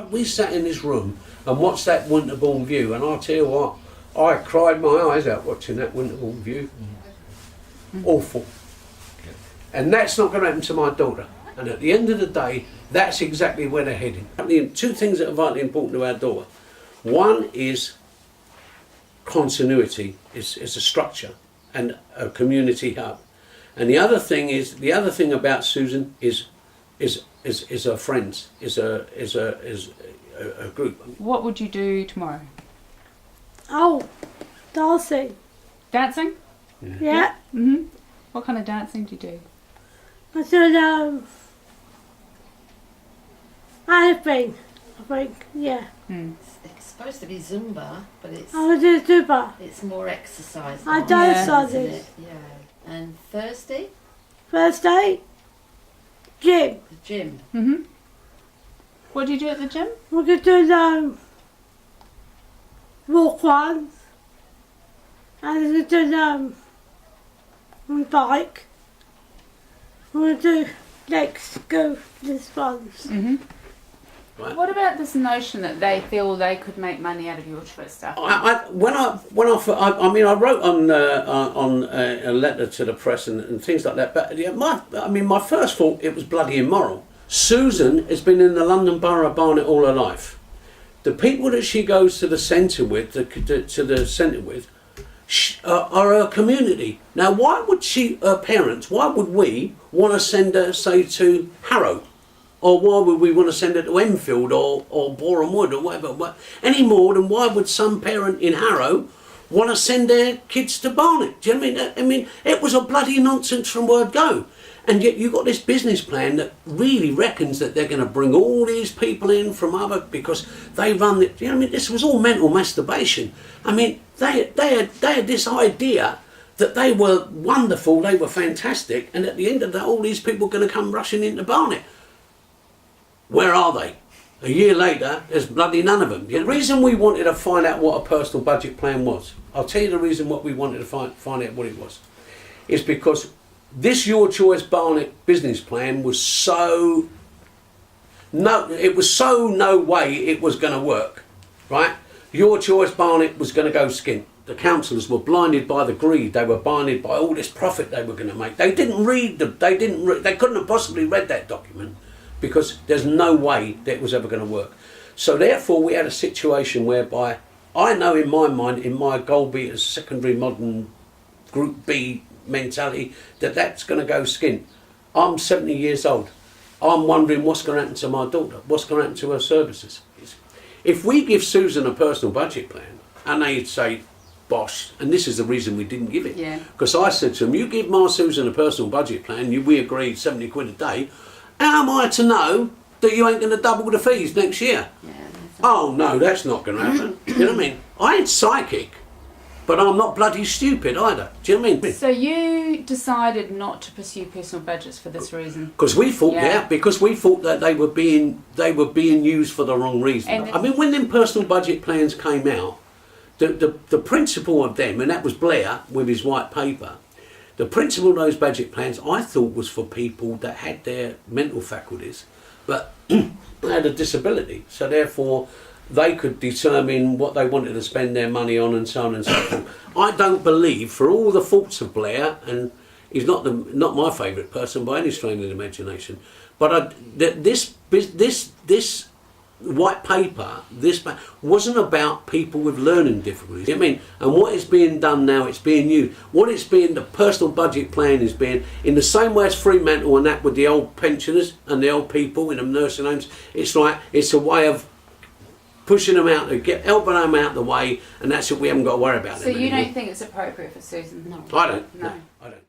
We sat in this room and watched that Winterbourne view, and I'll tell you what, I cried my eyes out watching that Winterbourne view. Awful. And that's not going to happen to my daughter. And at the end of the day, that's exactly where they're heading. Two things that are vitally important to our daughter. One is continuity, is a structure and a community hub. And the other thing about Susan is her friends, is a group. What would you do tomorrow? Oh, dancing. Dancing? Yeah. Mm-hmm. What kind of dancing do you do? I do anything, I think, yeah. It's supposed to be Zumba, but it's I would do Zumba. it's more exercise. I than do that, exercises. isn't it? Yeah. And Thursday, Thursday, gym. the gym. Mm-hmm. What do you do at the gym? We're going to do walk runs. And we're going to do bike. We're going to do legs go this runs. Mm-hmm. Right. What about this notion that they feel they could make money out of your choice stuff? I wrote on a letter to the press and things like that. But yeah, my first thought, it was bloody immoral. Susan has been in the London Borough of Barnet all her life. The people that she goes to the centre with, are her community. Now, why would her parents? Why would we want to send her, say, to Harrow? Or why would we want to send her to Enfield or Boreham Wood or whatever? Any more than why would some parent in Harrow want to send their kids to Barnet? Do you know what I mean? I mean, it was a bloody nonsense from word go. And yet you've got this business plan that really reckons that they're going to bring all these people in from other, because they run it. You know what I mean? This was all mental masturbation. I mean, they had this idea that they were wonderful, they were fantastic, and at the end of that, all these people are going to come rushing into Barnet. Where are they? A year later, there's bloody none of them. The reason we wanted to find out what a personal budget plan was, I'll tell you the reason what we wanted to find out what it was, is because this Your Choice Barnet business plan was so no way it was going to work, right? Your Choice Barnet was going to go skint. The councillors were blinded by the greed. They were blinded by all this profit they were going to make. They didn't read they couldn't have possibly read that document, because there's no way that it was ever going to work. So therefore we had a situation whereby I know in my mind, in my Goldbeaters secondary modern Group B mentality, that's going to go skint. I'm 70 years old. I'm wondering what's going to happen to my daughter, what's going to happen to her services. If we give Susan a personal budget plan and they'd say, boss, and this is the reason we didn't give it, because I said to them, you give my Susan a personal budget plan, we agreed 70 quid a day, how am I to know that you ain't going to double the fees next year? Oh no, that's not going to happen. You know what I mean? I ain't psychic, but I'm not bloody stupid either. Do you know what I mean? So you decided not to pursue personal budgets for this reason? Because we thought, because we thought that they were being used for the wrong reason. I mean, when them personal budget plans came out, the principle of them, and that was Blair with his white paper, the principle of those budget plans, I thought, was for people that had their mental faculties, but had a disability. So therefore, they could determine what they wanted to spend their money on, and so on and so forth. I don't believe, for all the faults of Blair, and he's not my favourite person by any strain of the imagination, but this white paper, wasn't about people with learning difficulties. I mean, and what is being done now, it's being used. The personal budget plan is being, in the same way as Fremantle and that with the old pensioners and the old people in the nursing homes, it's a way of pushing them out, helping them out the way, and that's it, we haven't got to worry about them So you anymore. don't think it's appropriate for Susan? No. I don't. No. I don't.